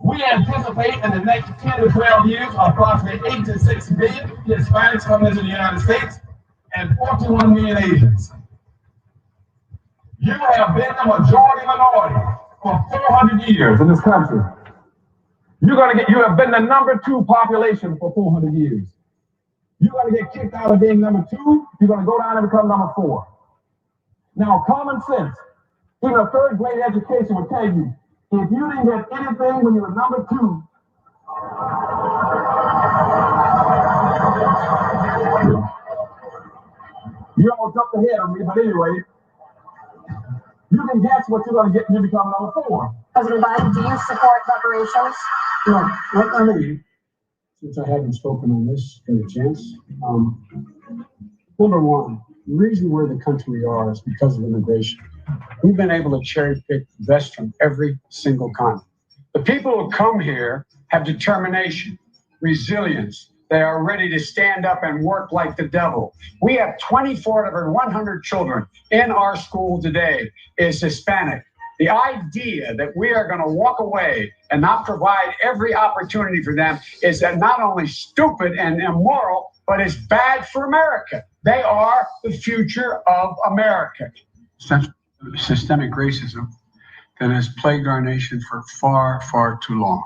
We anticipate in the next 10 to 12 years approximately 8 to 6 million Hispanics coming into the United States and 41 million Asians. You have been the majority minority for 400 years in this country. You have been the number 2 population for 400 years. You're going to get kicked out of being number 2. You're going to go down and become number 4. Now, common sense, even a third grade education would tell you, if you didn't get anything when you were number 2, you almost jumped ahead of me, but anyway, you can guess what you're going to get when you become number 4. President Biden, do you support reparations? No, let me, since I haven't spoken on this, get a chance. Number one, the reason we're the country we are is because of immigration. We've been able to cherry pick the best from every single continent. The people who come here have determination, resilience. They are ready to stand up and work like the devil. We have 24 out of every 100 children in our school today is Hispanic. The idea that we are going to walk away and not provide every opportunity for them is that not only stupid and immoral, but it's bad for America. They are the future of America. Systemic racism that has plagued our nation for far, far too long.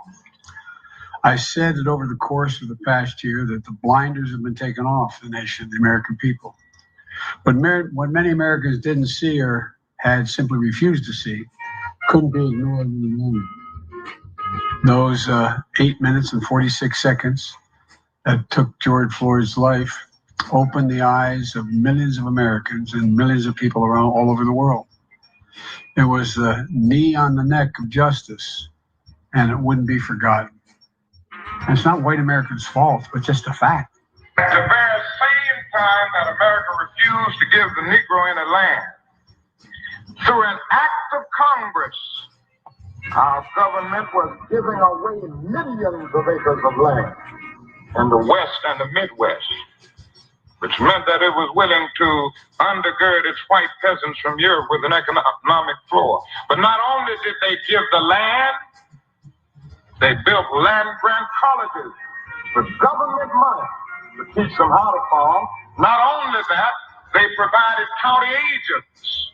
I said that over the course of the past year that the blinders have been taken off the nation, the American people. But what many Americans didn't see or had simply refused to see couldn't be ignored any longer. Those 8 minutes and 46 seconds that took George Floyd's life opened the eyes of millions of Americans and millions of people around all over the world. It was the knee on the neck of justice, and it wouldn't be forgotten. And it's not white Americans' fault, but just a fact. At the very same time that America refused to give the Negro any land, through an act of Congress, our government was giving away millions of acres of land in the West and the Midwest, which meant that it was willing to undergird its white peasants from Europe with an economic floor. But not only did they give the land, they built land-grant colleges with government money to teach them how to farm. Not only that, they provided county agents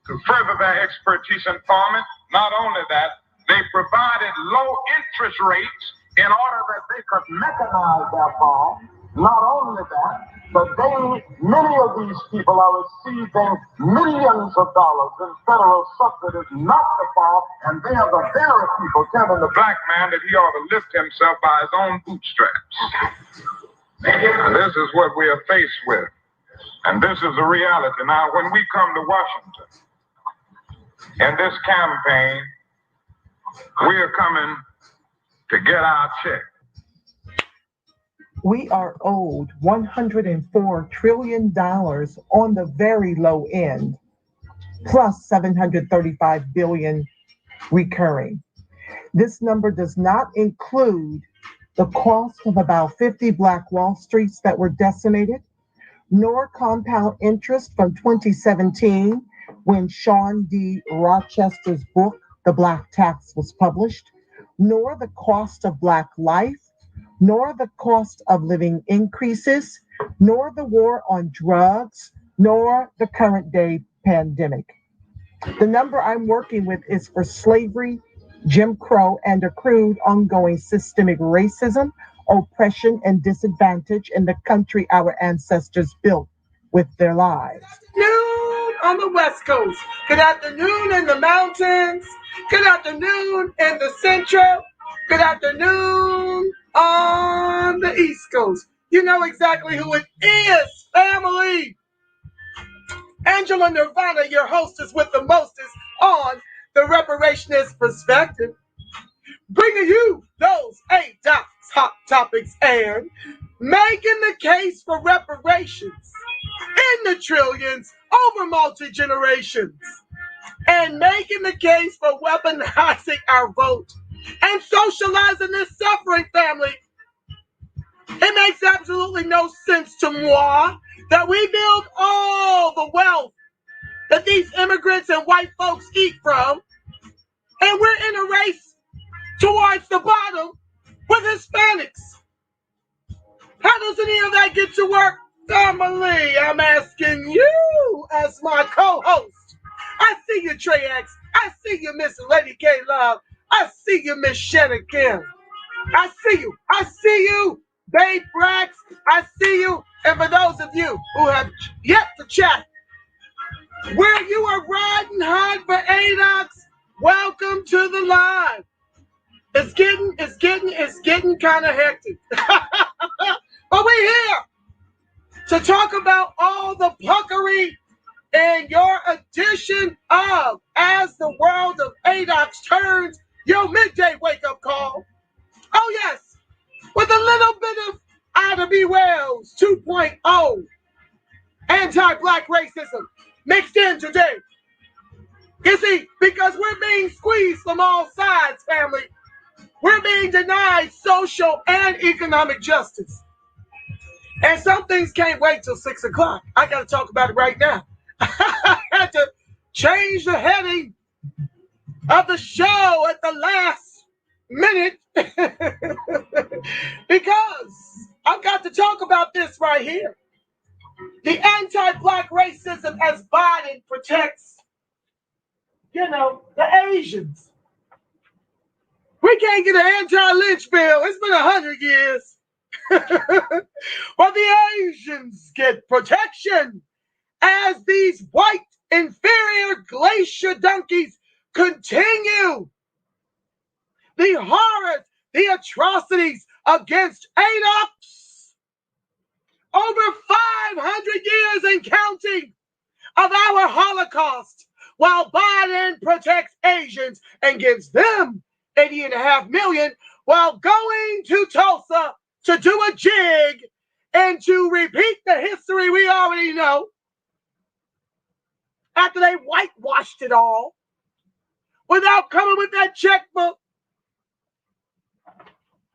to further their expertise in farming. Not only that, they provided low interest rates in order that they could mechanize their farm. Not only that, but many of these people are receiving millions of dollars in federal subsidies not to farm, and they are the very people telling the black man that he ought to lift himself by his own bootstraps. And this is what we are faced with. And this is the reality. Now, when we come to Washington, in this campaign, we are coming to get our check. We are owed $104 trillion on the very low end, plus $735 billion recurring. This number does not include the cost of about 50 Black Wall Streets that were decimated, nor compound interest from 2017 when Sean D. Rochester's book, The Black Tax, was published, nor the cost of Black life, nor the cost of living increases, nor the war on drugs, nor the current day pandemic. The number I'm working with is for slavery, Jim Crow, and accrued ongoing systemic racism, oppression, and disadvantage in the country our ancestors built with their lives. Noon on the West Coast. Good afternoon in the mountains. Good afternoon in the Central. Good afternoon on the East Coast. You know exactly who it is, family. Angela Nirvana, your hostess with the mostest on the Reparationist Perspective, bringing you those ADOCS hot topics and making the case for reparations in the trillions over multi-generations, and making the case for weaponizing our vote and socializing this suffering, family. It makes absolutely no sense to moi that we build all the wealth that these immigrants and white folks eat from, and we're in a race towards the bottom with Hispanics. How does any of that get to work? Family, I'm asking you as my co-host. I see you, Trey X. I see you, Miss Lady K Love. I see you, Miss Shannon Kim. I see you. I see you, Babe Brax. I see you. And for those of you who have yet to chat, where you are riding hard for ADOCS, welcome to the live. It's getting kind of hectic. But we're here to talk about all the puckery in your edition of As the World of ADOCS Turns, your midday wake-up call. Oh yes, with a little bit of Ida B. Wells 2.0 anti-black racism mixed in today. You see, because we're being squeezed from all sides, family. We're being denied social and economic justice. And some things can't wait till 6 o'clock. I got to talk about it right now. I had to change the heading of the show at the last minute because I've got to talk about this right here. The anti-black racism as Biden protects, the Asians. We can't get an anti-lynch bill. It's been 100 years. But the Asians get protection as these white inferior glacier donkeys continue the horrors, the atrocities against ADOCS. Over 500 years and counting of our Holocaust, while Biden protects Asians and gives them 80.5 million while going to Tulsa to do a jig and to repeat the history we already know after they whitewashed it all without coming with that checkbook.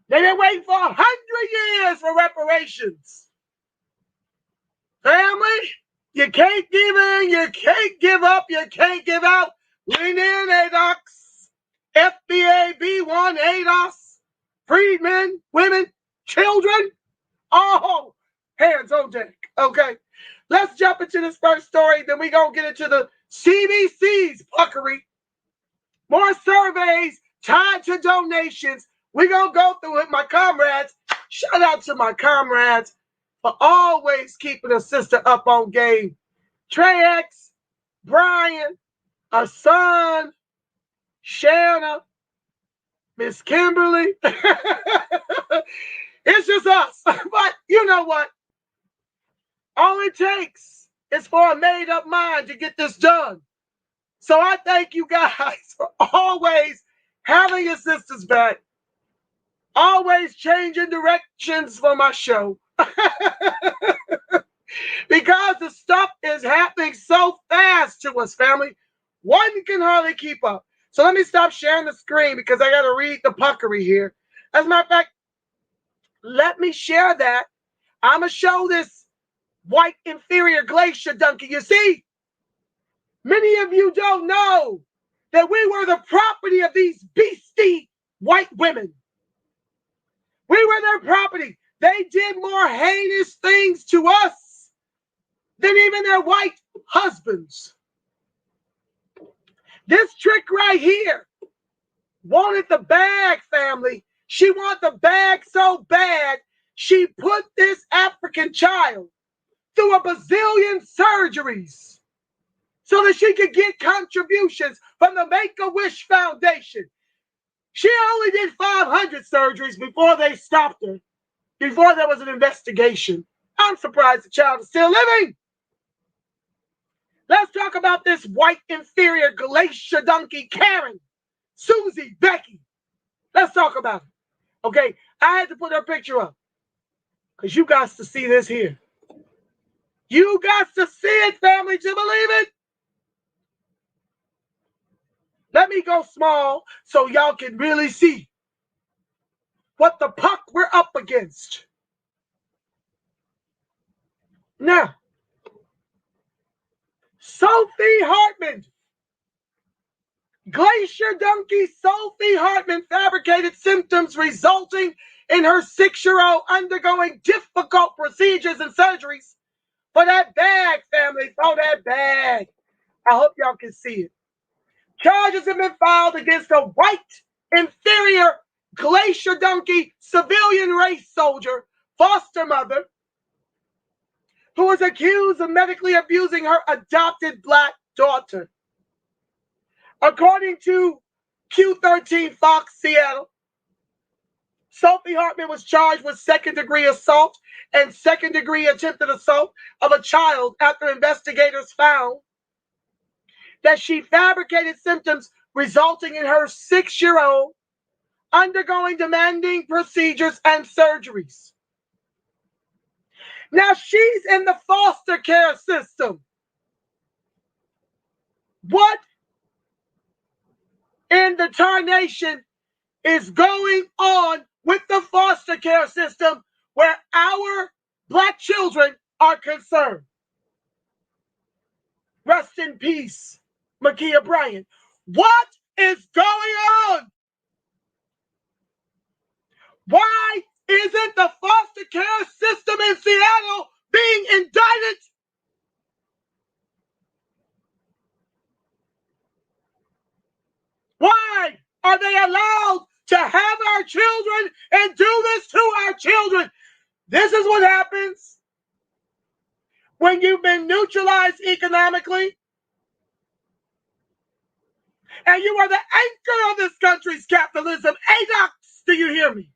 They've been waiting for 100 years for reparations. Family, you can't give in, you can't give up, you can't give out. Lean in, ADOCS, FBA, B1, ADOS, freedmen, women, children, all hands on deck. Okay, let's jump into this first story, then we're going to get into the CBC's puckery. More surveys tied to donations. We're going to go through it, my comrades. Shout out to my comrades for always keeping a sister up on game. Trey X, Brian, Asan, Shanna, Miss Kimberly. It's just us. But you know what? All it takes is for a made-up mind to get this done. So I thank you guys for always having your sisters back, always changing directions for my show. Because the stuff is happening so fast to us, family. One can hardly keep up. So let me stop sharing the screen because I got to read the puckery here. As a matter of fact, let me share that. I'm going to show this white inferior glacier donkey. You see, many of you don't know that we were the property of these beastie white women. We were their property. They did more heinous things to us than even their white husbands. This trick right here wanted the bag, family. She wanted the bag so bad, she put this African child through a bazillion surgeries so that she could get contributions from the Make-A-Wish Foundation. She only did 500 surgeries before they stopped her, before there was an investigation. I'm surprised the child is still living. Let's talk about this white inferior glacier donkey, Karen, Susie, Becky. Let's talk about it. Okay, I had to put her picture up because you got to see this here. You got to see it, family, to believe it. Let me go small so y'all can really see what the puck we're up against. Now, Sophie Hartman, Glacier donkey Sophie Hartman fabricated symptoms resulting in her 6-year-old undergoing difficult procedures and surgeries for that bag, family, for that bag. I hope y'all can see it. Charges have been filed against a white, inferior Glacier donkey civilian race soldier, foster mother, who was accused of medically abusing her adopted black daughter. According to Q13 Fox Seattle, Sophie Hartman was charged with second-degree assault and second-degree attempted assault of a child after investigators found that she fabricated symptoms resulting in her 6-year-old undergoing demanding procedures and surgeries. Now she's in the foster care system. What in the tarnation is going on with the foster care system where our black children are concerned? Rest in peace, Makia Bryant. What is going on? Why isn't the foster care system in Seattle being indicted? Why are they allowed to have our children and do this to our children? This is what happens when you've been neutralized economically and you are the anchor of this country's capitalism. ADOCS, do you hear me?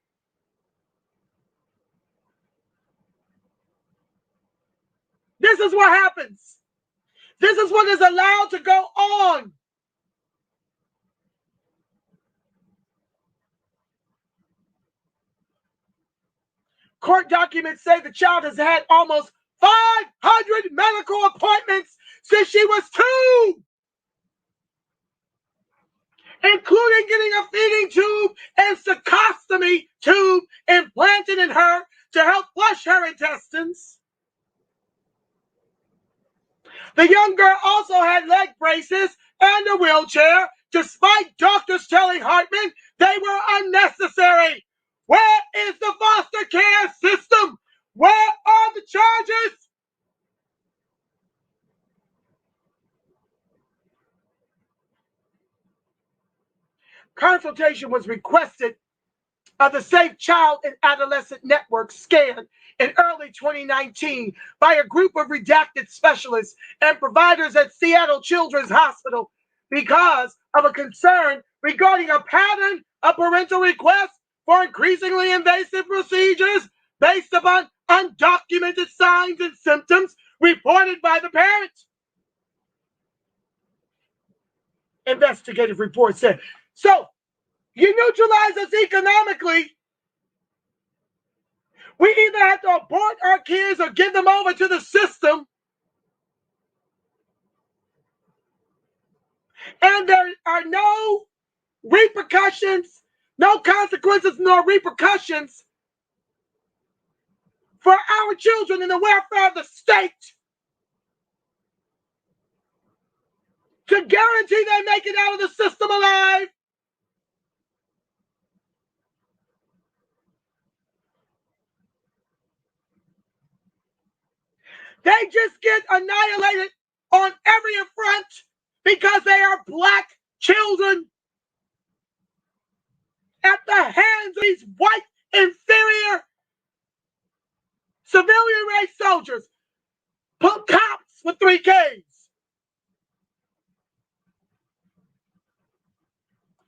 This is what happens. This is what is allowed to go on. Court documents say the child has had almost 500 medical appointments since she was 2, including getting a feeding tube and cecostomy tube implanted in her to help flush her intestines. The young girl also had leg braces and a wheelchair, despite doctors telling Hartman they were unnecessary. Where is the foster care system? Where are the charges? Consultation was requested of the Safe Child and Adolescent Network SCAN in early 2019 by a group of redacted specialists and providers at Seattle Children's Hospital because of a concern regarding a pattern of parental requests for increasingly invasive procedures based upon undocumented signs and symptoms reported by the parent. Investigative report said. So, you neutralize us economically. We either have to abort our kids or give them over to the system. And there are no repercussions, no consequences, nor repercussions for our children in the welfare of the state to guarantee they make it out of the system alive. They just get annihilated on every front because they are black children at the hands of these white, inferior civilian race soldiers, cops with 3 Ks.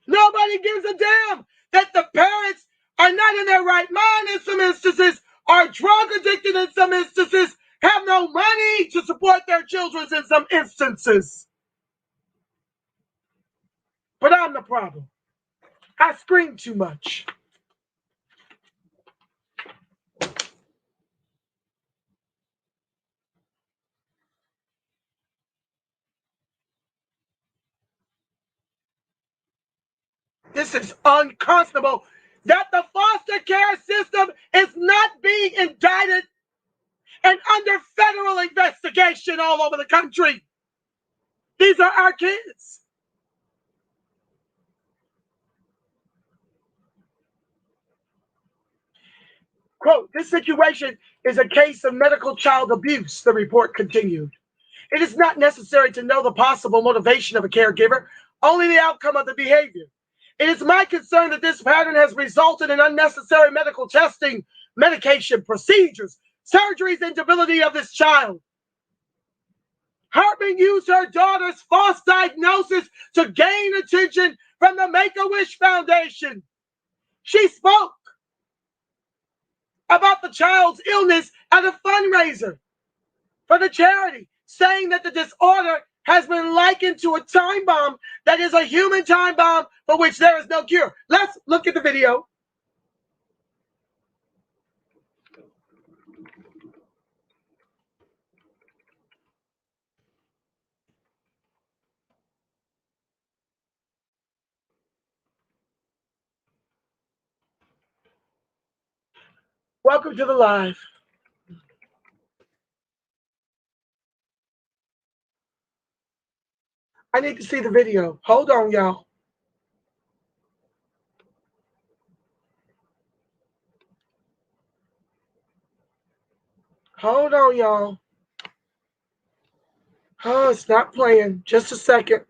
Nobody gives a damn that the parents are not in their right mind in some instances, are drug addicted in some instances, have no money to support their children in some instances. But I'm the problem. I scream too much. This is unconscionable that the foster care system is not being indicted and under federal investigation all over the country. These are our kids. Quote, this situation is a case of medical child abuse, the report continued. It is not necessary to know the possible motivation of a caregiver, only the outcome of the behavior. It is my concern that this pattern has resulted in unnecessary medical testing, medication, procedures, surgeries, and debility of this child. Hartman used her daughter's false diagnosis to gain attention from the Make-A-Wish Foundation. She spoke about the child's illness at a fundraiser for the charity, saying that the disorder has been likened to a time bomb that is a human time bomb for which there is no cure. Let's look at the video. Welcome to the live. I need to see the video. Hold on, y'all. Hold on, y'all. Oh, it's not playing. Just a second.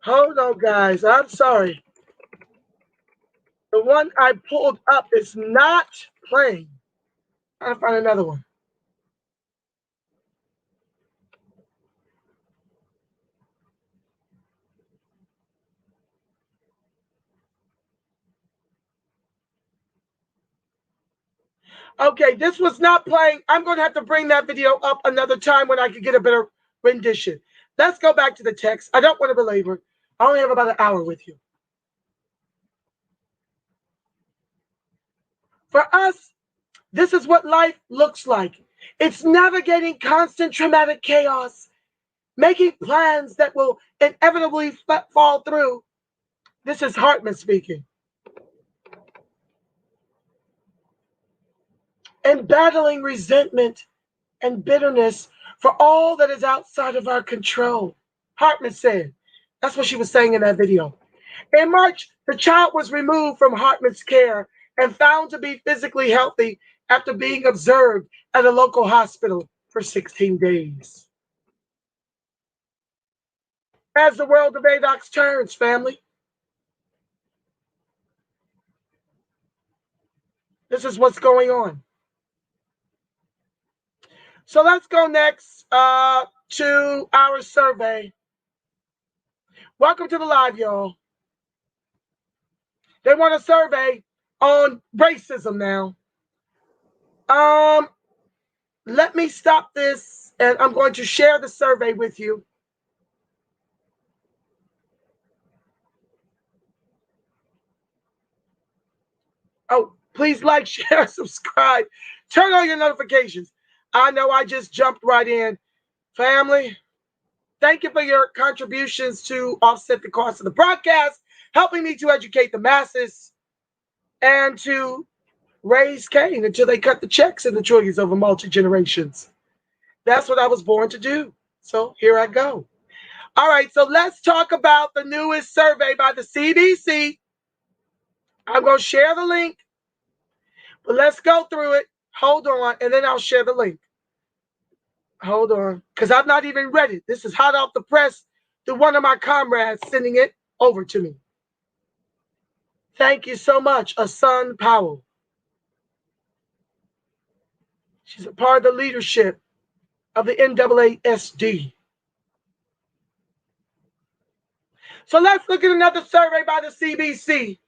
Hold on, guys. I'm sorry. The one I pulled up is not playing. I'll find another one. Okay, this was not playing. I'm going to have to bring that video up another time when I can get a better rendition. Let's go back to the text. I don't want to belabor. I only have about an hour with you. For us, this is what life looks like. It's navigating constant traumatic chaos, making plans that will inevitably fall through. This is Hartman speaking. And battling resentment and bitterness for all that is outside of our control. Hartman said. That's what she was saying in that video. In March, the child was removed from Hartman's care and found to be physically healthy after being observed at a local hospital for 16 days. As the world of ADOCS turns, family, this is what's going on. So let's go next to our survey. Welcome to the live, y'all. They want a survey on racism now. Let me stop this, and I'm going to share the survey with you. Oh, please like, share, subscribe. Turn on your notifications. I know I just jumped right in. Family, thank you for your contributions to offset the cost of the broadcast, helping me to educate the masses and to raise Cain until they cut the checks in the trillions over multi-generations. That's what I was born to do. So here I go. All right, so let's talk about the newest survey by the CBC. I'm going to share the link, but let's go through it. Hold on, and then I'll share the link. Hold on, because I've not even read it. This is hot off the press to one of my comrades sending it over to me. Thank you so much, Asun Powell. She's a part of the leadership of the NAASD. So let's look at another survey by the CBC,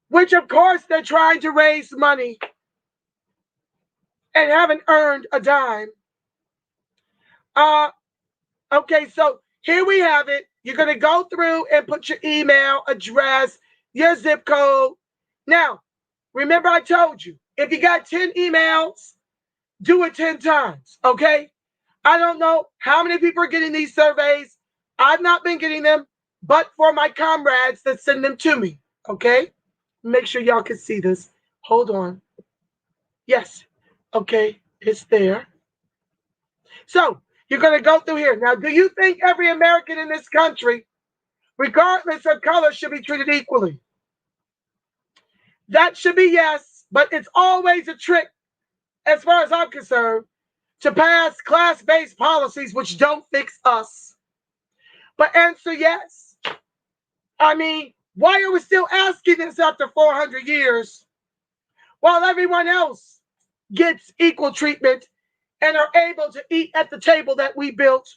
which of course they're trying to raise money and haven't earned a dime. Okay, so here we have it. You're going to go through and put your email address, your zip code. Now, remember I told you, if you got 10 emails, do it 10 times, okay? I don't know how many people are getting these surveys. I've not been getting them, but for my comrades that send them to me, okay? Make sure y'all can see this. Hold on. Yes, okay, it's there. So, you're going to go through here. Now, do you think every American in this country, regardless of color, should be treated equally? That should be yes, but it's always a trick, as far as I'm concerned, to pass class-based policies which don't fix us. But answer yes. I mean, why are we still asking this after 400 years while everyone else gets equal treatment and are able to eat at the table that we built,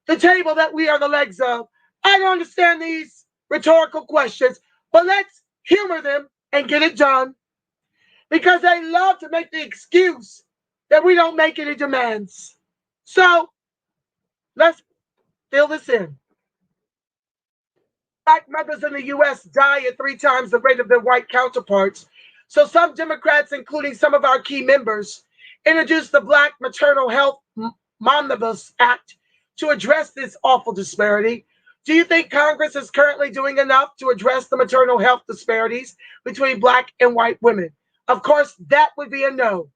the table that we are the legs of? I don't understand these rhetorical questions, but let's humor them and get it done, because they love to make the excuse that we don't make any demands. So let's fill this in. Black mothers in the U.S. die at 3 times the rate of their white counterparts. So some Democrats, including some of our key members, introduced the Black Maternal Health Omnibus Act to address this awful disparity. Do you think Congress is currently doing enough to address the maternal health disparities between Black and white women? Of course, that would be a no.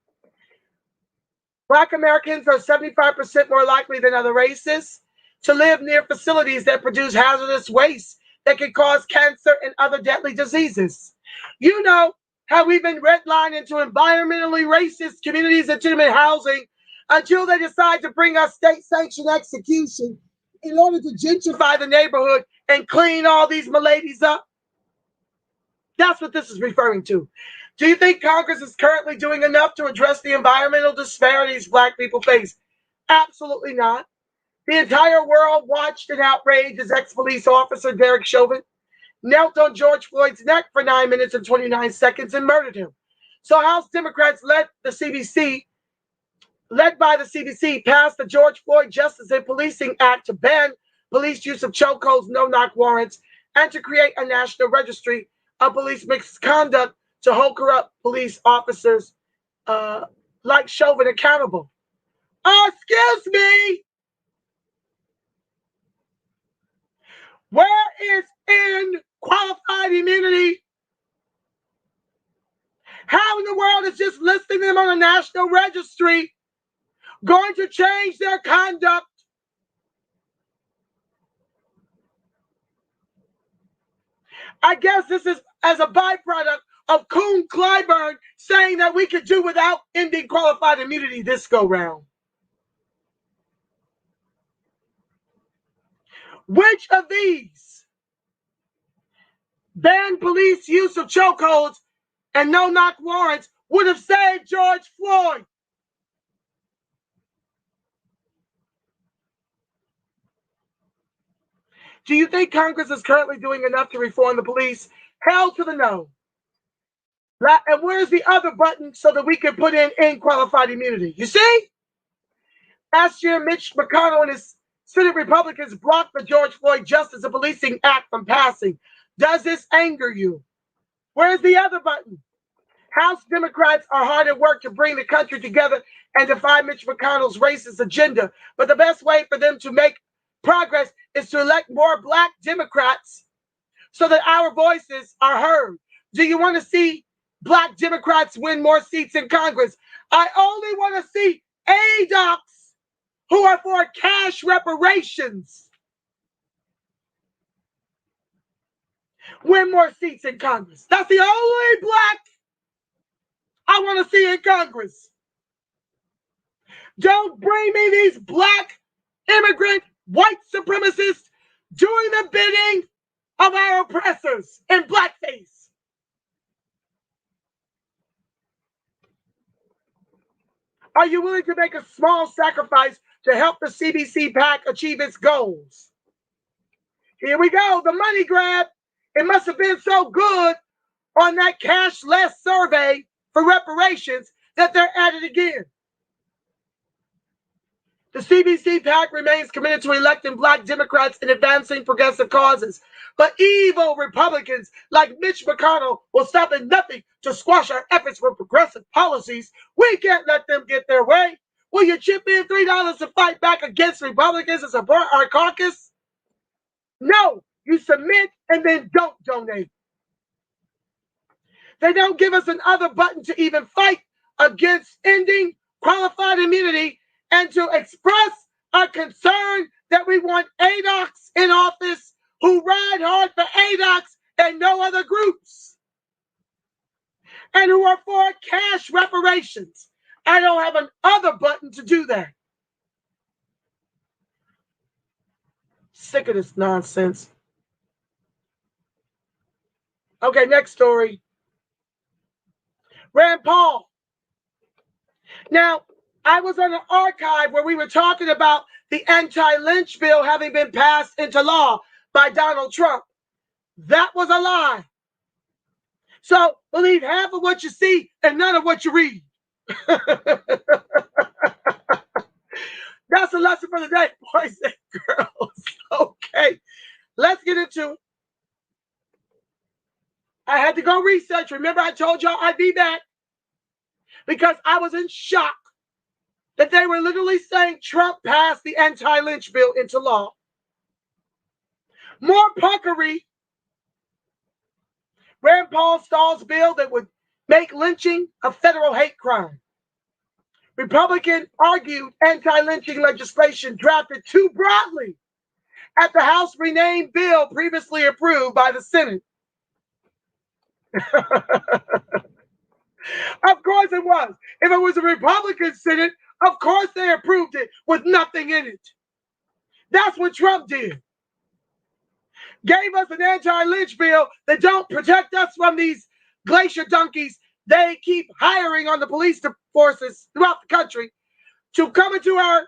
Black Americans are 75% more likely than other races to live near facilities that produce hazardous waste that can cause cancer and other deadly diseases. You know how we've been redlined into environmentally racist communities and tenement housing until they decide to bring us state-sanctioned execution in order to gentrify the neighborhood and clean all these maladies up. That's what this is referring to. Do you think Congress is currently doing enough to address the environmental disparities Black people face? Absolutely not. The entire world watched in outrage as ex-police officer Derek Chauvin knelt on George Floyd's neck for 9 minutes and 29 seconds and murdered him. So House Democrats led by the CBC, passed the George Floyd Justice and Policing Act to ban police use of chokeholds, no-knock warrants, and to create a national registry of police misconduct to hold corrupt police officers like Chauvin accountable. Excuse me! Where is in qualified immunity? How in the world is just listing them on a national registry going to change their conduct? I guess this is as a byproduct of Kuhn Clyburn saying that we could do without ending qualified immunity this go round. Which of these banned police use of chokeholds and no-knock warrants would have saved George Floyd? Do you think Congress is currently doing enough to reform the police? Hell to the no. And where's the other button so that we can put in qualified immunity? You see? Last year, Mitch McConnell and his Senate Republicans blocked the George Floyd Justice and Policing Act from passing. Does this anger you? Where's the other button? House Democrats are hard at work to bring the country together and defy Mitch McConnell's racist agenda. But the best way for them to make progress is to elect more Black Democrats so that our voices are heard. Do you want to see Black Democrats win more seats in Congress? I only want to see ADOCS, who are for cash reparations, win more seats in Congress. That's the only Black I want to see in Congress. Don't bring me these Black immigrant white supremacists doing the bidding of our oppressors in blackface. Are you willing to make a small sacrifice to help the CBC PAC achieve its goals? Here we go, the money grab. It must have been so good on that cashless survey for reparations that they're at it again. The CBC PAC remains committed to electing Black Democrats and advancing progressive causes. But evil Republicans like Mitch McConnell will stop at nothing to squash our efforts for progressive policies. We can't let them get their way. Will you chip in $3 to fight back against Republicans and support our caucus? No, you submit and then don't donate. They don't give us another button to even fight against ending qualified immunity and to express our concern that we want ADOCS in office who ride hard for ADOCS and no other groups, and who are for cash reparations. I don't have another button to do that. Sick of this nonsense. Okay, next story. Rand Paul. Now, I was on an archive where we were talking about the anti-lynch bill having been passed into law by Donald Trump. That was a lie. So believe half of what you see and none of what you read. That's a lesson for the day, boys and girls. Okay, let's get into it. I had to go research. Remember, I told y'all I'd be back because I was in shock that they were literally saying Trump passed the anti-lynch bill into law. More puckery. Rand Paul stalls bill that would make lynching a federal hate crime. Republican argued anti-lynching legislation drafted too broadly at the House renamed bill previously approved by the Senate. Of course it was. If it was a Republican Senate, of course they approved it with nothing in it. That's what Trump did. Gave us an anti-lynch bill that don't protect us from these glacier donkeys they keep hiring on the police forces throughout the country to come into our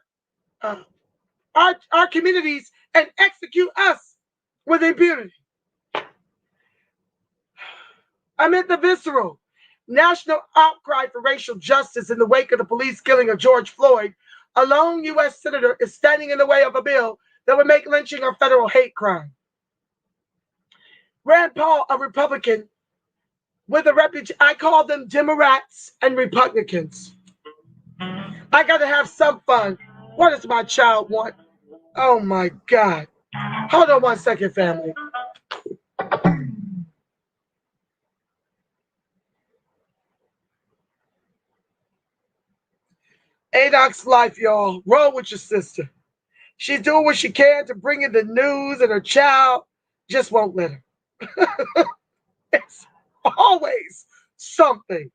communities and execute us with impunity. Amid the visceral national outcry for racial justice in the wake of the police killing of George Floyd, a lone U.S. senator is standing in the way of a bill that would make lynching a federal hate crime. Rand Paul, a Republican with a reputation, I call them Democrats and Republicans. I got to have some fun. What does my child want? Oh my God. Hold on one second, family. ADOCS life, y'all. Roll with your sister. She's doing what she can to bring in the news, and her child just won't let her. It's always something.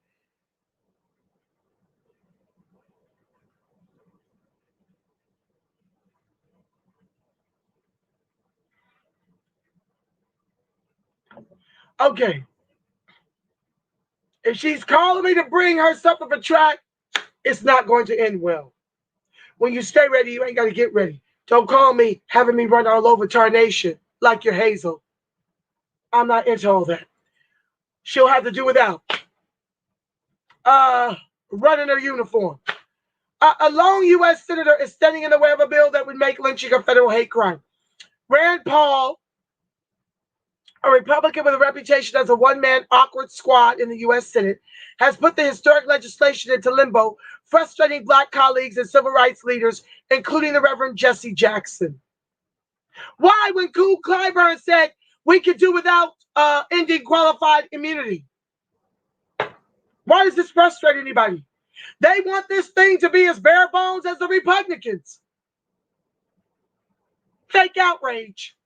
Okay. If she's calling me to bring her something for track, it's not going to end well. When you stay ready, you ain't got to get ready. Don't call me having me run all over tarnation like you're Hazel. I'm not into all that. She'll have to do without running her uniform. A lone U.S. senator is standing in the way of a bill that would make lynching a federal hate crime. Rand Paul, a Republican with a reputation as a one-man awkward squad in the U.S. Senate, has put the historic legislation into limbo, frustrating Black colleagues and civil rights leaders, including the Reverend Jesse Jackson. Why, when Cool Clyburn said we could do without ending qualified immunity? Why does this frustrate anybody? They want this thing to be as bare bones as the Republicans. Fake outrage.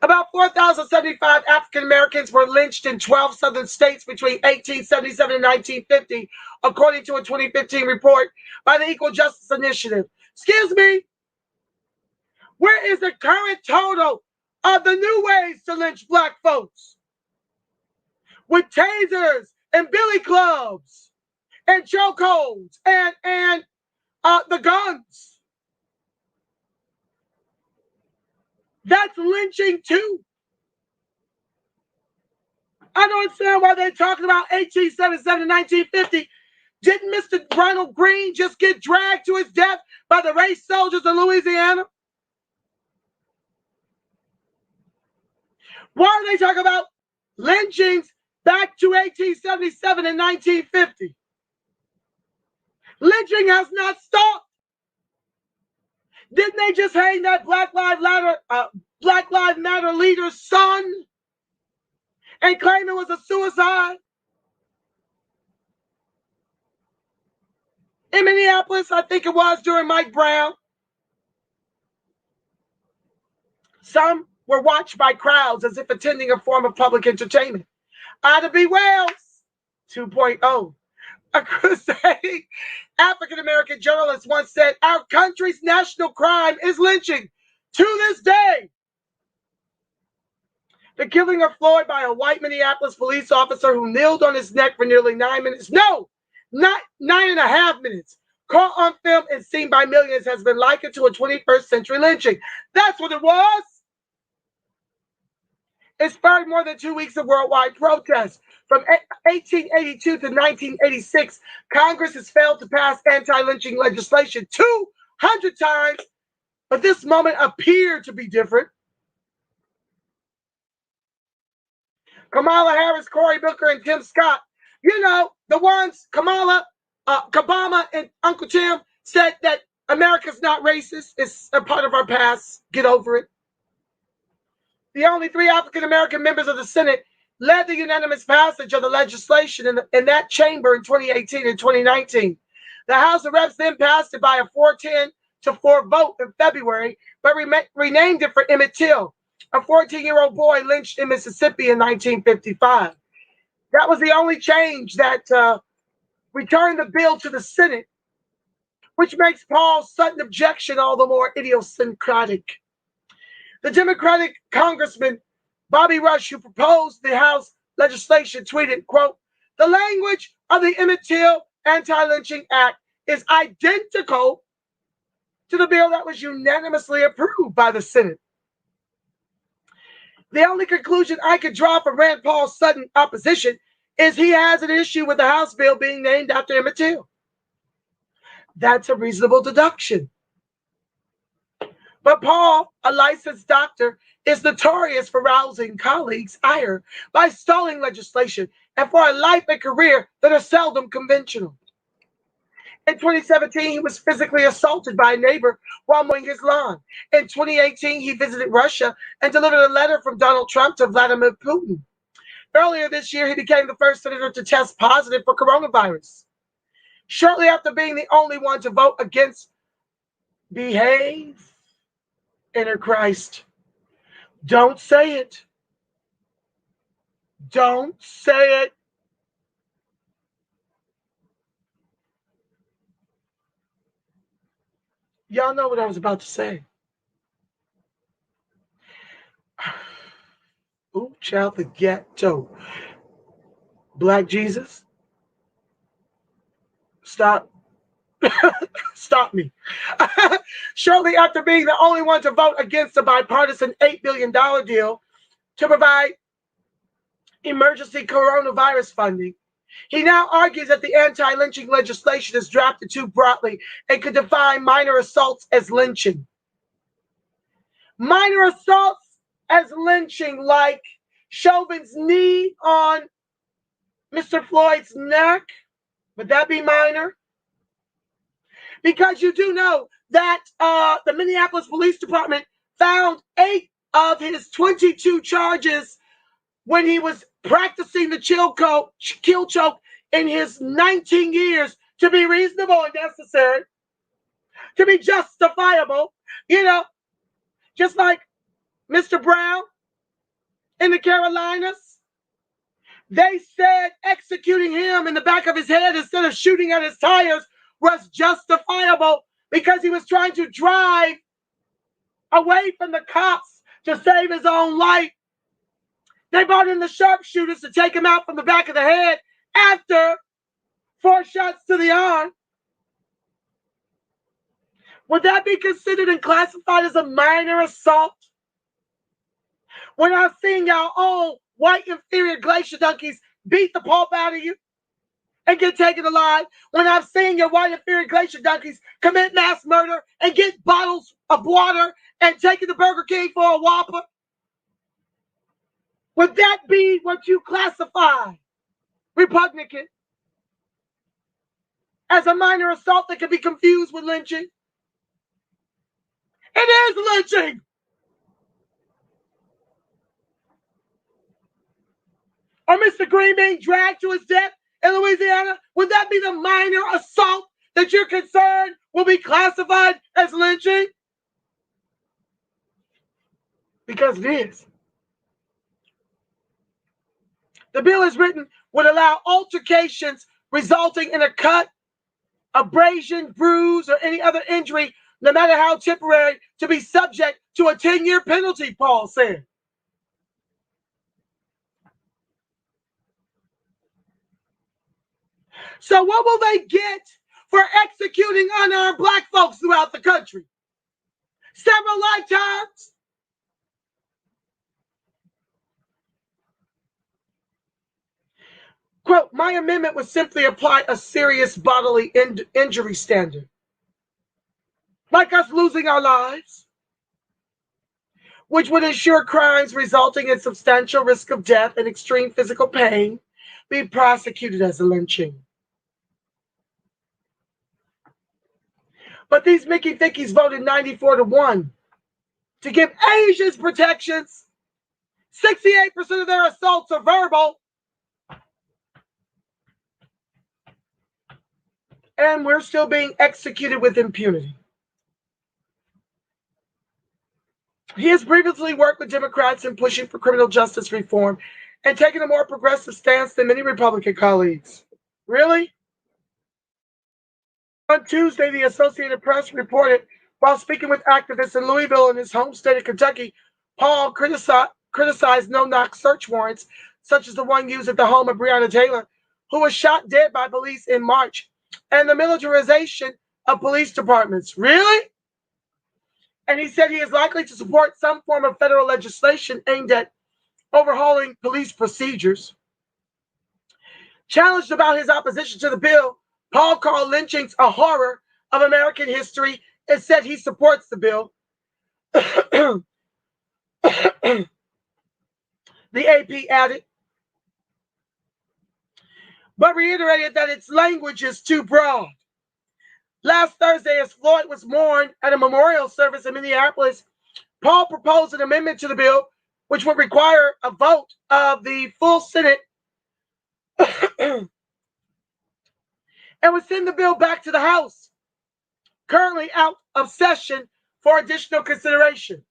About 4,075 African Americans were lynched in 12 southern states between 1877 and 1950, according to a 2015 report by the Equal Justice Initiative. Excuse me, where is the current total of the new ways to lynch Black folks? With tasers and billy clubs and chokeholds and the guns. That's lynching too. I don't understand why they're talking about 1877 and 1950. Didn't Mr. Ronald Green just get dragged to his death by the race soldiers in Louisiana? Why are they talking about lynchings back to 1877 and 1950? Lynching has not stopped. Didn't they just hang that Black Lives Matter leader's son and claim it was a suicide? In Minneapolis, I think it was during Mike Brown. Some were watched by crowds as if attending a form of public entertainment. Ida B. Wells 2.0. A crusade African-American journalist once said, "Our country's national crime is lynching to this day." The killing of Floyd by a white Minneapolis police officer who kneeled on his neck for nearly 9 minutes. No, not 9.5 minutes. Caught on film and seen by millions has been likened to a 21st century lynching. That's what it was. It sparked more than 2 weeks of worldwide protests. From 1882 to 1986, Congress has failed to pass anti-lynching legislation 200 times, but this moment appeared to be different. Kamala Harris, Cory Booker, and Tim Scott, you know, the ones Kamala, Kabama, and Uncle Tim said that America's not racist. It's a part of our past. Get over it. The only 3 African-American members of the Senate led the unanimous passage of the legislation in that chamber in 2018 and 2019. The House of Reps then passed it by a 410-4 vote in February, but renamed it for Emmett Till, a 14-year-old boy lynched in Mississippi in 1955. That was the only change that returned the bill to the Senate, which makes Paul's sudden objection all the more idiosyncratic. The Democratic Congressman Bobby Rush, who proposed the House legislation, tweeted, quote, "The language of the Emmett Till Anti-Lynching Act is identical to the bill that was unanimously approved by the Senate. The only conclusion I could draw from Rand Paul's sudden opposition is he has an issue with the House bill being named after Emmett Till. That's a reasonable deduction. But Paul, a licensed doctor, is notorious for rousing colleagues' ire by stalling legislation and for a life and career that are seldom conventional. In 2017, he was physically assaulted by a neighbor while mowing his lawn. In 2018, he visited Russia and delivered a letter from Donald Trump to Vladimir Putin. Earlier this year, he became the first senator to test positive for coronavirus. Shortly after being the only one to vote against behave, inner Christ. Don't say it. Don't say it. Y'all know what I was about to say. Ooh, child, the ghetto. Black Jesus. Stop. Stop me. Shortly after being the only one to vote against the bipartisan $8 billion deal to provide emergency coronavirus funding, he now argues that the anti-lynching legislation is drafted too broadly and could define minor assaults as lynching. Minor assaults as lynching, like Chauvin's knee on Mr. Floyd's neck, would that be minor? Because you do know that the Minneapolis Police Department found 8 of his 22 charges when he was practicing the kill choke in his 19 years to be reasonable and necessary, to be justifiable, you know, just like Mr. Brown in the Carolinas. They said executing him in the back of his head instead of shooting at his tires was justifiable because he was trying to drive away from the cops to save his own life. They brought in the sharpshooters to take him out from the back of the head after 4 shots to the arm. Would that be considered and classified as a minor assault? When I've seen y'all own white inferior glacier donkeys beat the pulp out of you and get taken alive when I've seen your white inferior glacier donkeys commit mass murder and get bottles of water and take it to Burger King for a Whopper? Would that be what you classify repugnant as a minor assault that can be confused with lynching? It is lynching. Or Mr. Green being dragged to his death in Louisiana? Would that be the minor assault that you're concerned will be classified as lynching? Because it is. The bill as written would allow altercations resulting in a cut, abrasion, bruise, or any other injury, no matter how temporary, to be subject to a 10-year penalty, Paul said. So what will they get for executing unarmed black folks throughout the country? Several lifetimes? Quote, my amendment would simply apply a serious bodily injury standard, like us losing our lives, which would ensure crimes resulting in substantial risk of death and extreme physical pain be prosecuted as a lynching. But these Mickey Thickies voted 94-1 to give Asians protections. 68% of their assaults are verbal. And we're still being executed with impunity. He has previously worked with Democrats in pushing for criminal justice reform and taking a more progressive stance than many Republican colleagues. Really? On Tuesday, the Associated Press reported, while speaking with activists in Louisville in his home state of Kentucky, Paul criticized no-knock search warrants, such as the one used at the home of Breonna Taylor, who was shot dead by police in March, and the militarization of police departments. Really? And he said he is likely to support some form of federal legislation aimed at overhauling police procedures. Challenged about his opposition to the bill, Paul called lynchings a horror of American history and said he supports the bill. The AP added, but reiterated that its language is too broad. Last Thursday, as Floyd was mourned at a memorial service in Minneapolis, Paul proposed an amendment to the bill which would require a vote of the full Senate and would send the bill back to the House, currently out of session for additional consideration.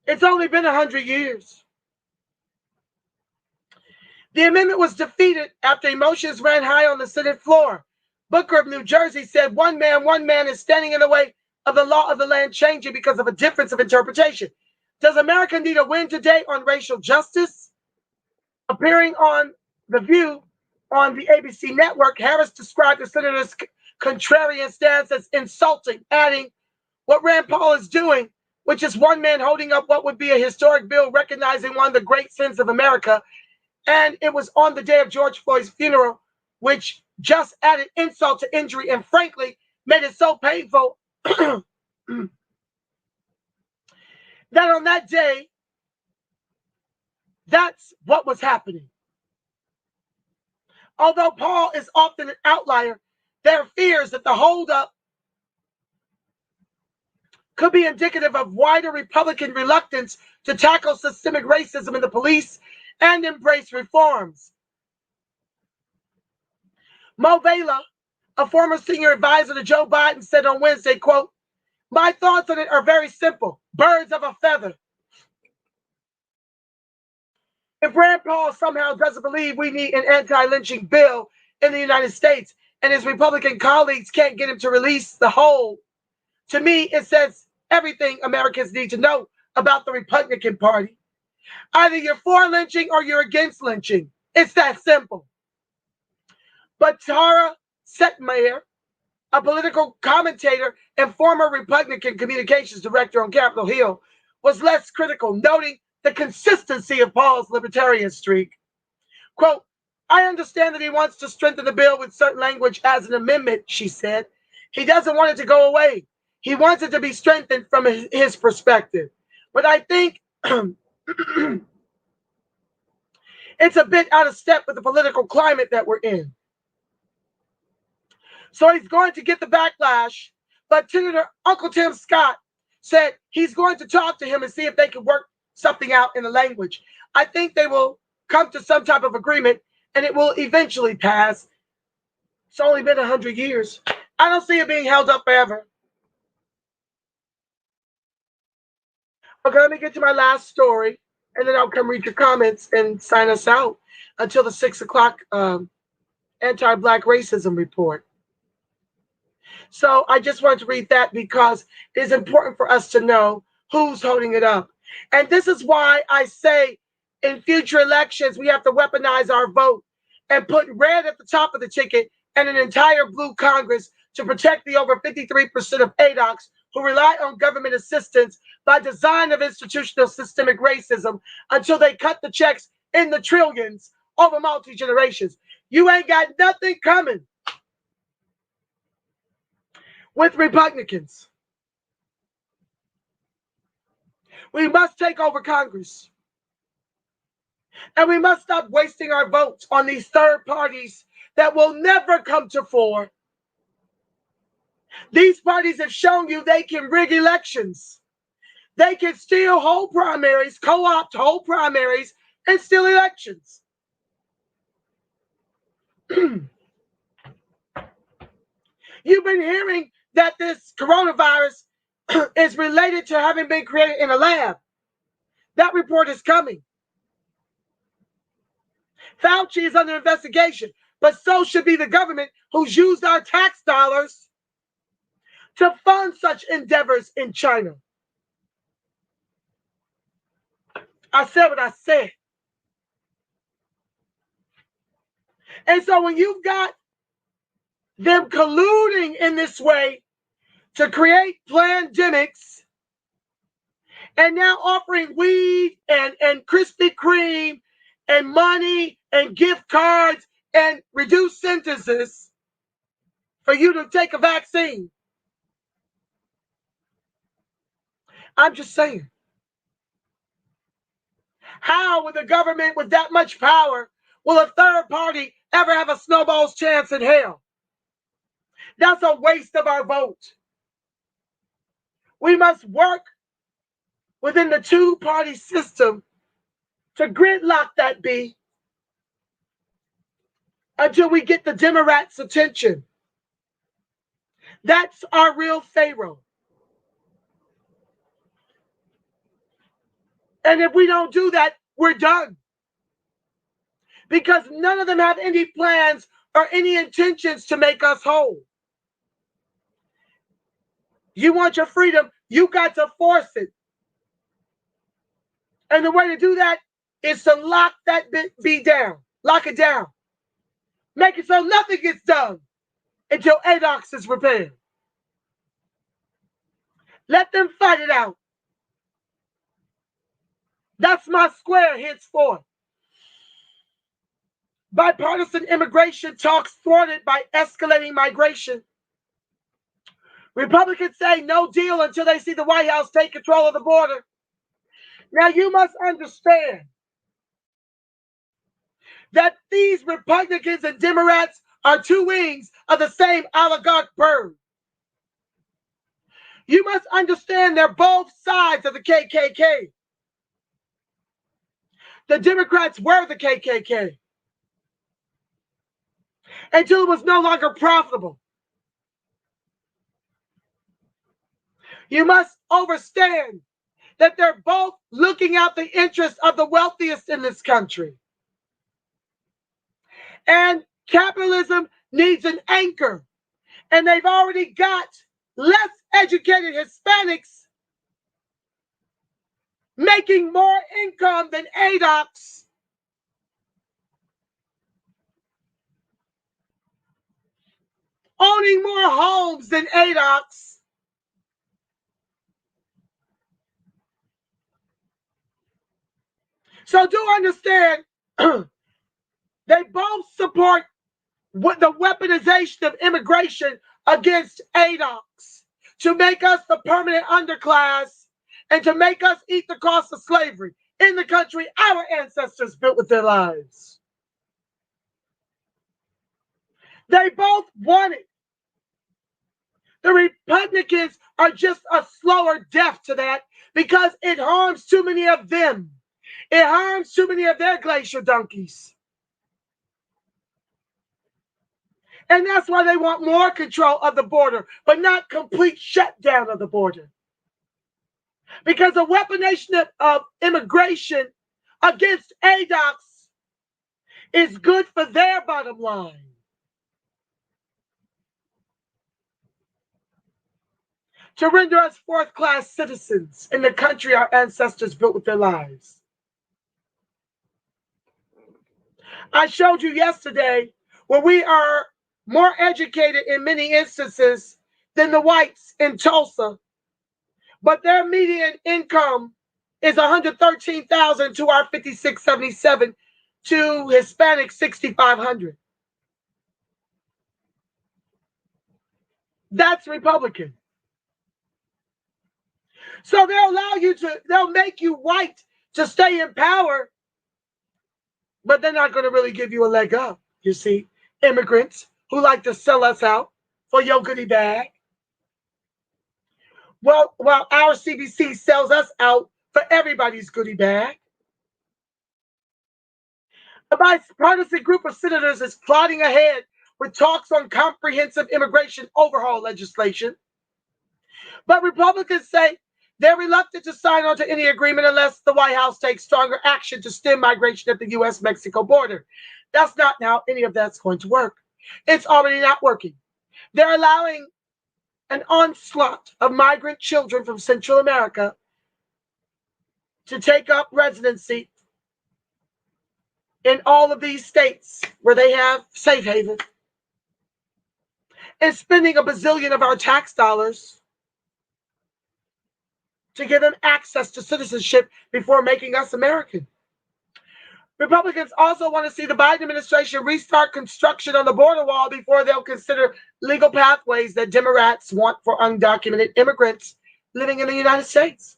It's only been 100 years. The amendment was defeated after emotions ran high on the Senate floor. Booker of New Jersey said one man is standing in the way of the law of the land changing because of a difference of interpretation. Does America need a win today on racial justice? Appearing on The View on the ABC network, Harris described the senator's contrarian stance as insulting, adding, what Rand Paul is doing, which is one man holding up what would be a historic bill recognizing one of the great sins of America, and it was on the day of George Floyd's funeral, which just added insult to injury and frankly made it so painful that on that day, that's what was happening. Although Paul is often an outlier, there are fears that the holdup could be indicative of wider Republican reluctance to tackle systemic racism in the police and embrace reforms. Mo Vela, a former senior advisor to Joe Biden, said on Wednesday, quote, my thoughts on it are very simple, birds of a feather. If Rand Paul somehow doesn't believe we need an anti-lynching bill in the United States and his Republican colleagues can't get him to release the whole, to me, it says everything Americans need to know about the Republican Party. Either you're for lynching or you're against lynching. It's that simple. But Tara Setmeyer, a political commentator and former Republican communications director on Capitol Hill, was less critical, noting the consistency of Paul's libertarian streak. Quote, I understand that he wants to strengthen the bill with certain language as an amendment, she said. He doesn't want it to go away. He wants it to be strengthened from his perspective. But I think it's a bit out of step with the political climate that we're in. So he's going to get the backlash. But Senator Uncle Tim Scott said he's going to talk to him and see if they can work something out in the language. I think they will come to some type of agreement and it will eventually pass. It's only been 100 years. I don't see it being held up forever. Okay, let me get to my last story, and then I'll come read your comments and sign us out until the 6 o'clock anti-Black racism report. So I just wanted to read that because it's important for us to know who's holding it up. And this is why I say in future elections, we have to weaponize our vote and put red at the top of the ticket and an entire blue Congress to protect the over 53% of ADOCS who rely on government assistance by design of institutional systemic racism until they cut the checks in the trillions over multi-generations. You ain't got nothing coming with Republicans. We must take over Congress. And we must stop wasting our votes on these third parties that will never come to fore. These parties have shown you they can rig elections. They can steal whole primaries, co-opt whole primaries, and steal elections. You've been hearing that this coronavirus is related to having been created in a lab. That report is coming. Fauci is under investigation, but so should be the government who's used our tax dollars to fund such endeavors in China. I said what I said. And so when you've got them colluding in this way to create pandemics and now offering weed and Krispy Kreme and money and gift cards and reduced sentences for you to take a vaccine. I'm just saying. How, with a government with that much power, will a third party ever have a snowball's chance in hell? That's a waste of our vote. We must work within the two-party system to gridlock that bee until we get the Democrats' attention. That's our real Pharaoh. And if we don't do that, we're done. Because none of them have any plans or any intentions to make us whole. You want your freedom, you got to force it. And the way to do that is to lock that bee down. Lock it down. Make it so nothing gets done until ADOCS is repaired. Let them fight it out. That's my square henceforth. Bipartisan immigration talks thwarted by escalating migration. Republicans say no deal until they see the White House take control of the border. Now you must understand that these Republicans and Democrats are two wings of the same oligarch bird. You must understand they're both sides of the KKK. The Democrats were the KKK until it was no longer profitable. You must understand that they're both looking out the interests of the wealthiest in this country. And capitalism needs an anchor. And they've already got less educated Hispanics making more income than ADOCS. Owning more homes than ADOCS. So do understand They both support the weaponization of immigration against ADOCS to make us the permanent underclass and to make us eat the cost of slavery in the country our ancestors built with their lives. They both want it. The Republicans are just a slower death to that because it harms too many of them. It harms too many of their glacier donkeys. And that's why they want more control of the border, but not complete shutdown of the border. Because the weaponization of immigration against ADOCS is good for their bottom line. To render us fourth-class citizens in the country our ancestors built with their lives. I showed you yesterday where we are more educated in many instances than the whites in Tulsa, but their median income is $113,000 to our $56.77 to Hispanic $6,500. That's Republican. So they'll make you white to stay in power, but they're not going to really give you a leg up. You see, immigrants who like to sell us out for your goodie bag. Well, while our CBC sells us out for everybody's goodie bag. A bipartisan group of senators is plodding ahead with talks on comprehensive immigration overhaul legislation. But Republicans say they're reluctant to sign on to any agreement unless the White House takes stronger action to stem migration at the U.S.-Mexico border. That's not how any of that's going to work. It's already not working. They're allowing an onslaught of migrant children from Central America to take up residency in all of these states where they have safe haven and spending $1 bazillion of our tax dollars to give them access to citizenship before making us American. Republicans also want to see the Biden administration restart construction on the border wall before they'll consider legal pathways that Democrats want for undocumented immigrants living in the United States.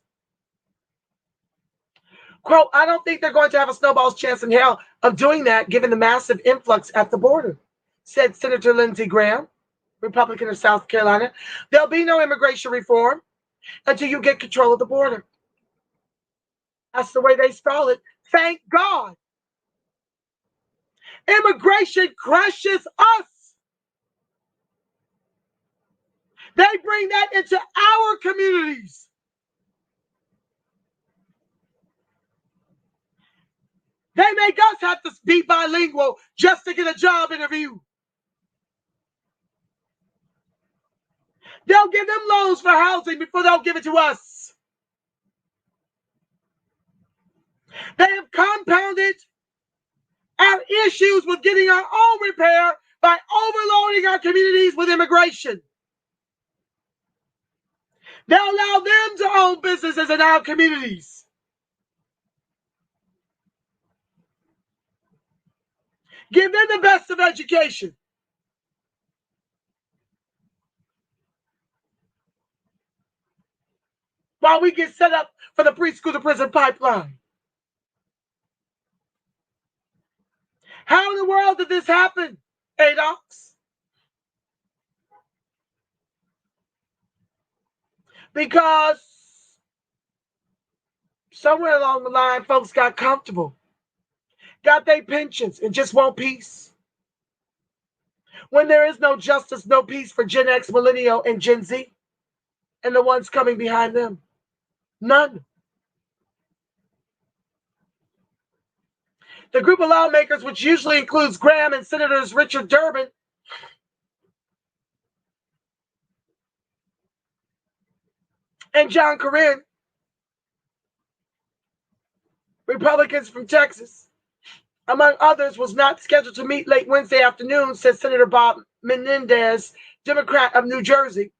Quote, I don't think they're going to have a snowball's chance in hell of doing that given the massive influx at the border, said Senator Lindsey Graham, Republican of South Carolina. There'll be no immigration reform until you get control of the border. That's the way they spell it. Thank God. Immigration crushes us. They bring that into our communities. They make us have to be bilingual just to get a job interview. They'll give them loans for housing before they'll give it to us. They have compounded our issues with getting our own repair by overloading our communities with immigration. They'll allow them to own businesses in our communities. Give them the best of education. While we get set up for the preschool to prison pipeline. How in the world did this happen, ADOCS? Because somewhere along the line, folks got comfortable, got their pensions, and just want peace. When there is no justice, no peace for Gen X, Millennial, and Gen Z, and the ones coming behind them. None. The group of lawmakers, which usually includes Graham and Senators Richard Durbin, and John Cornyn, Republicans from Texas, among others, was not scheduled to meet late Wednesday afternoon, said Senator Bob Menendez, Democrat of New Jersey,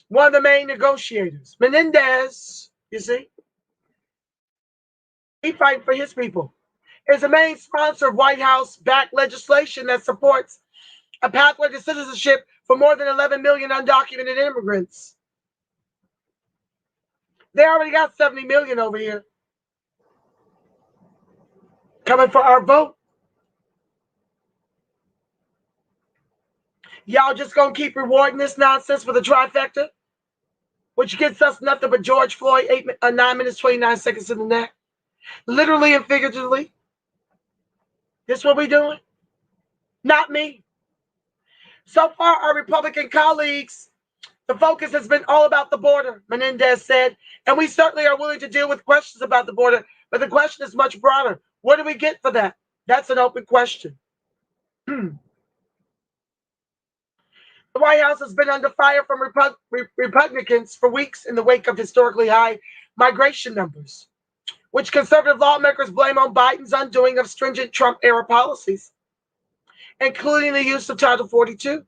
one of the main negotiators. Menendez, you see, he fighting for his people. is a main sponsor of White House-backed legislation that supports a pathway to citizenship for more than 11 million undocumented immigrants. They already got 70 million over here coming for our vote. Y'all just gonna keep rewarding this nonsense with a trifecta, which gets us nothing but George Floyd, 9 minutes, 29 seconds in the neck. Literally and figuratively. This what we doing? Not me. So far, our Republican colleagues, the focus has been all about the border, Menendez said, and we certainly are willing to deal with questions about the border, but the question is much broader. What do we get for that? That's an open question. The White House has been under fire from Republicans for weeks in the wake of historically high migration numbers, which conservative lawmakers blame on Biden's undoing of stringent Trump-era policies, including the use of Title 42,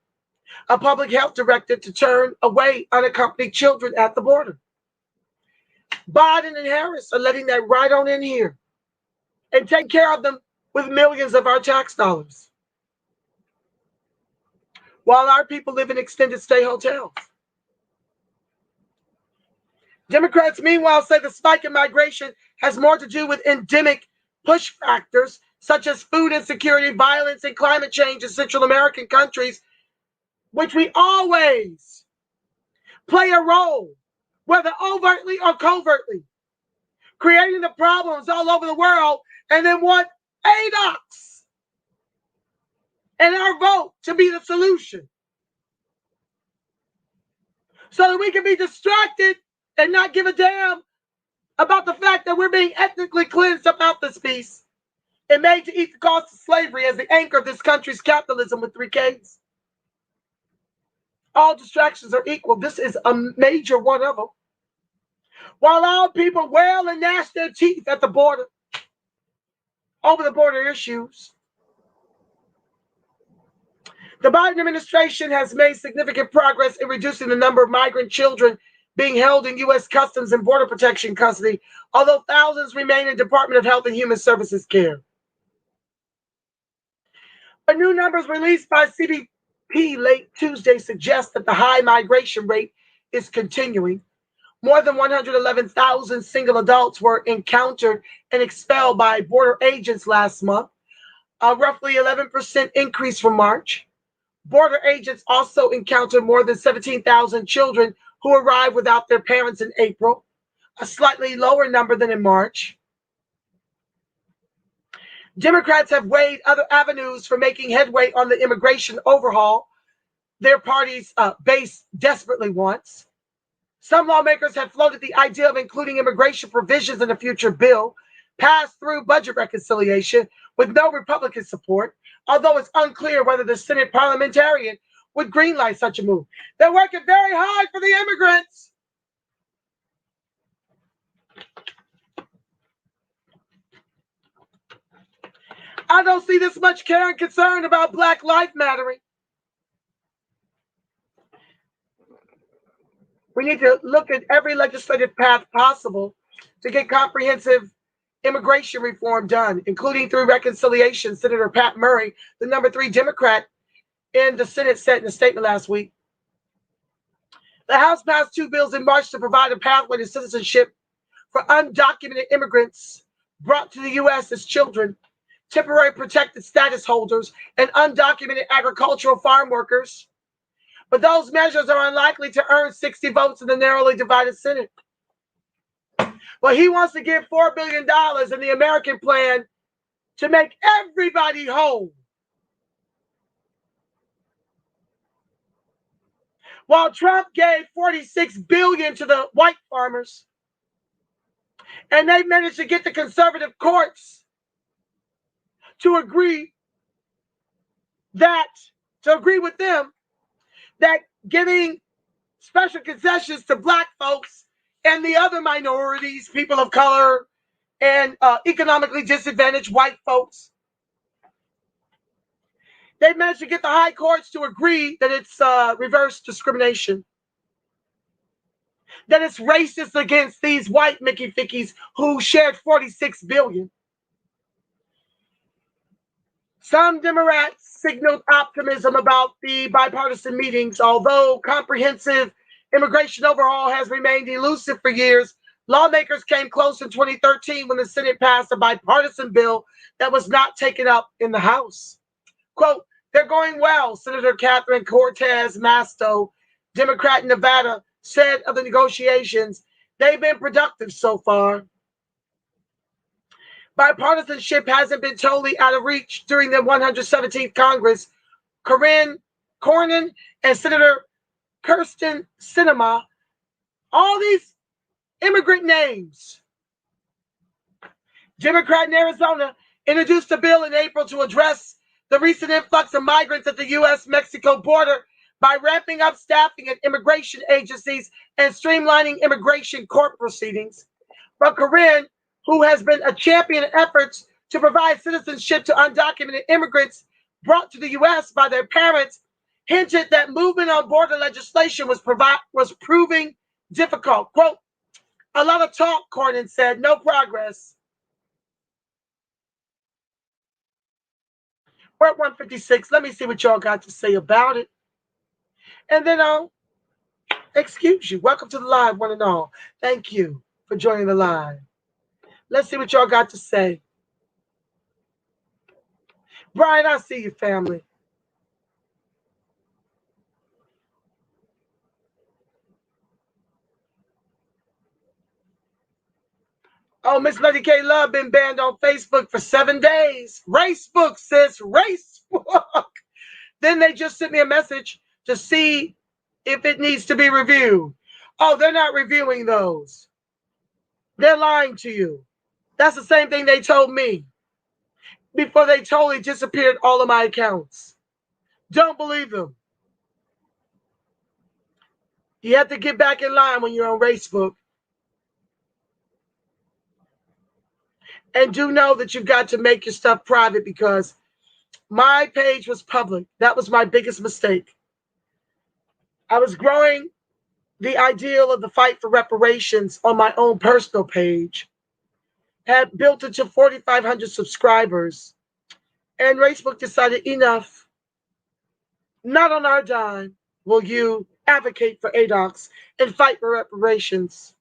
a public health directive to turn away unaccompanied children at the border. Biden and Harris are letting that right on in here and take care of them with millions of our tax dollars, while our people live in extended stay hotels. Democrats, meanwhile, say the spike in migration has more to do with endemic push factors such as food insecurity, violence, and climate change in Central American countries, which we always play a role, whether overtly or covertly, creating the problems all over the world, and then want ADOCS and our vote to be the solution, so that we can be distracted and not give a damn about the fact that we're being ethnically cleansed about this piece and made to eat the cost of slavery as the anchor of this country's capitalism with 3 Ks. All distractions are equal. This is a major one of them. While our people wail and gnash their teeth at the border over the border issues, the Biden administration has made significant progress in reducing the number of migrant children being held in U.S. Customs and Border Protection custody, although thousands remain in Department of Health and Human Services care. A new numbers released by CBP late Tuesday suggest that the high migration rate is continuing. More than 111,000 single adults were encountered and expelled by border agents last month, a roughly 11% increase from March. Border agents also encountered more than 17,000 children who arrived without their parents in April, a slightly lower number than in March. Democrats have weighed other avenues for making headway on the immigration overhaul their party's base desperately wants. Some lawmakers have floated the idea of including immigration provisions in a future bill passed through budget reconciliation with no Republican support, although it's unclear whether the Senate parliamentarian would greenlight such a move. They're working very hard for the immigrants. I don't see this much care and concern about Black life mattering. We need to look at every legislative path possible to get comprehensive immigration reform done, including through reconciliation. Senator Pat Murray, the number 3 Democrat in the Senate, said in a statement last week. The House passed 2 bills in March to provide a pathway to citizenship for undocumented immigrants brought to the U.S. as children, temporary protected status holders, and undocumented agricultural farm workers. But those measures are unlikely to earn 60 votes in the narrowly divided Senate. Well, he wants to give $4 billion in the American plan to make everybody whole. While Trump gave $46 billion to the white farmers, and they managed to get the conservative courts to agree with them that giving special concessions to Black folks and the other minorities, people of color, and economically disadvantaged white folks, they managed to get the high courts to agree that it's reverse discrimination, that it's racist against these white Mickey Fickies who shared $46 billion. Some Democrats signaled optimism about the bipartisan meetings. Although comprehensive immigration overhaul has remained elusive for years, lawmakers came close in 2013 when the Senate passed a bipartisan bill that was not taken up in the House. Quote, they're going well, Senator Catherine Cortez Masto, Democrat in Nevada, said of the negotiations. They've been productive so far. Bipartisanship hasn't been totally out of reach during the 117th Congress. Corinne Cornyn and Senator Kirsten Sinema, all these immigrant names. Democrat in Arizona introduced a bill in April to address the recent influx of migrants at the U.S.-Mexico border by ramping up staffing at immigration agencies and streamlining immigration court proceedings. But Corinne, who has been a champion in efforts to provide citizenship to undocumented immigrants brought to the U.S. by their parents, hinted that movement on border legislation was proving difficult. Quote, a lot of talk, Cornyn said, no progress. We're at 156. Let me see what y'all got to say about it. And then I'll excuse you. Welcome to the live, one and all. Thank you for joining the live. Let's see what y'all got to say. Brian, I see you, family. Oh, Miss Lady K Love been banned on Facebook for 7 days. Racebook, sis, Racebook. Then they just sent me a message to see if it needs to be reviewed. Oh, they're not reviewing those. They're lying to you. That's the same thing they told me before they totally disappeared all of my accounts. Don't believe them. You have to get back in line when you're on Facebook. And do know that you've got to make your stuff private because my page was public. That was my biggest mistake. I was growing the ideal of the fight for reparations on my own personal page. Had built it to 4,500 subscribers. And Facebook decided enough. Not on our dime will you advocate for ADOCS and fight for reparations.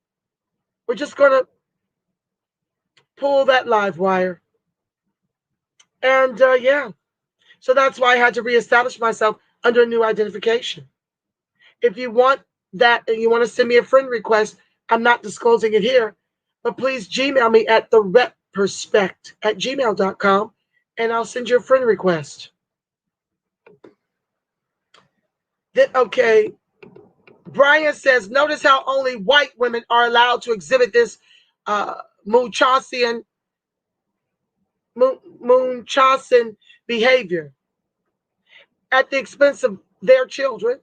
We're just going to pull that live wire. And yeah, so that's why I had to reestablish myself under a new identification. If you want that and you want to send me a friend request, I'm not disclosing it here, but please Gmail me at thereperspect@gmail.com and I'll send you a friend request. Okay, Brian says, notice how only white women are allowed to exhibit this Munchausen behavior at the expense of their children.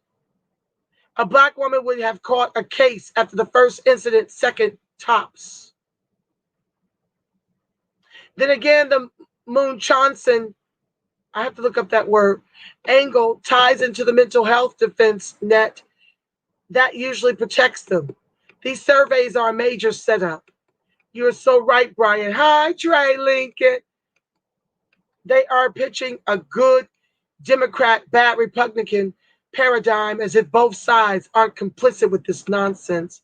A black woman would have caught a case after the first incident, second tops. Then again, the Munchausen, I have to look up that word, angle ties into the mental health defense net that usually protects them. These surveys are a major setup. You're so right, Brian. Hi, Trey Lincoln. They are pitching a good Democrat, bad Republican paradigm as if both sides aren't complicit with this nonsense.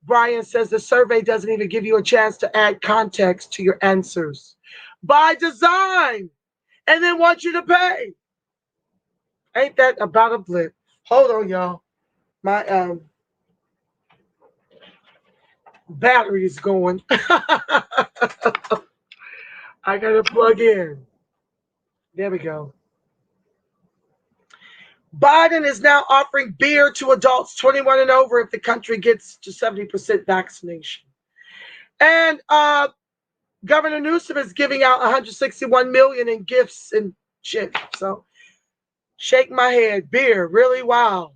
Brian says the survey doesn't even give you a chance to add context to your answers by design and then want you to pay. Ain't that about a blip? Hold on, y'all. My battery is going. I gotta plug in. There we go. Biden is now offering beer to adults 21 and over if the country gets to 70% vaccination. And Governor Newsom is giving out $161 million in gifts and shit. So shake my head. Beer, really? Wow.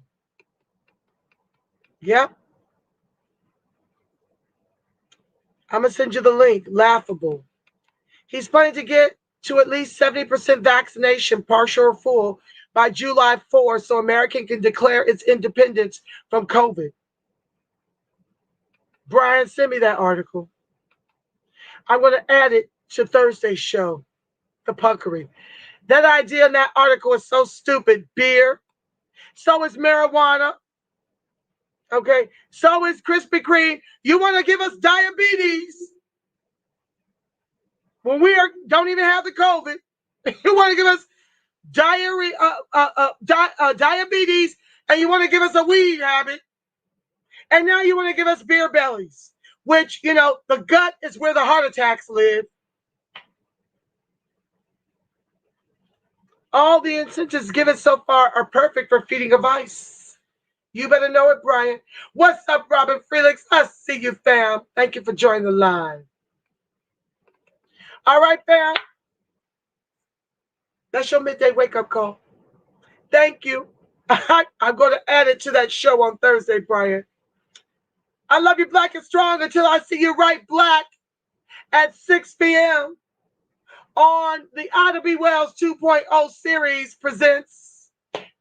Yep. I'm going to send you the link. Laughable. He's planning to get to at least 70% vaccination, partial or full, by July 4th, so America can declare its independence from COVID. Brian, send me that article. I'm going to add it to Thursday's show, The Puckery. That idea in that article is so stupid. Beer. So is marijuana. Okay. So is Krispy Kreme. You want to give us diabetes when we don't even have the COVID. You want to give us diabetes, and you want to give us a weed habit, and now you want to give us beer bellies, which, you know, the gut is where the heart attacks live. All the incentives given so far are perfect for feeding a vice. You better know it, Brian. What's up, Robin Felix? I see you, fam. Thank you for joining the line. All right, fam. That's your midday wake-up call. Thank you. I'm going to add it to that show on Thursday, Brian. I love you, black and strong, until I see you right black at 6 p.m. on the Ida B. Wells 2.0 series presents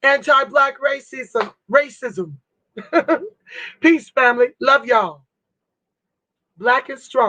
Anti-Black Racism. Peace, family. Love y'all. Black and strong.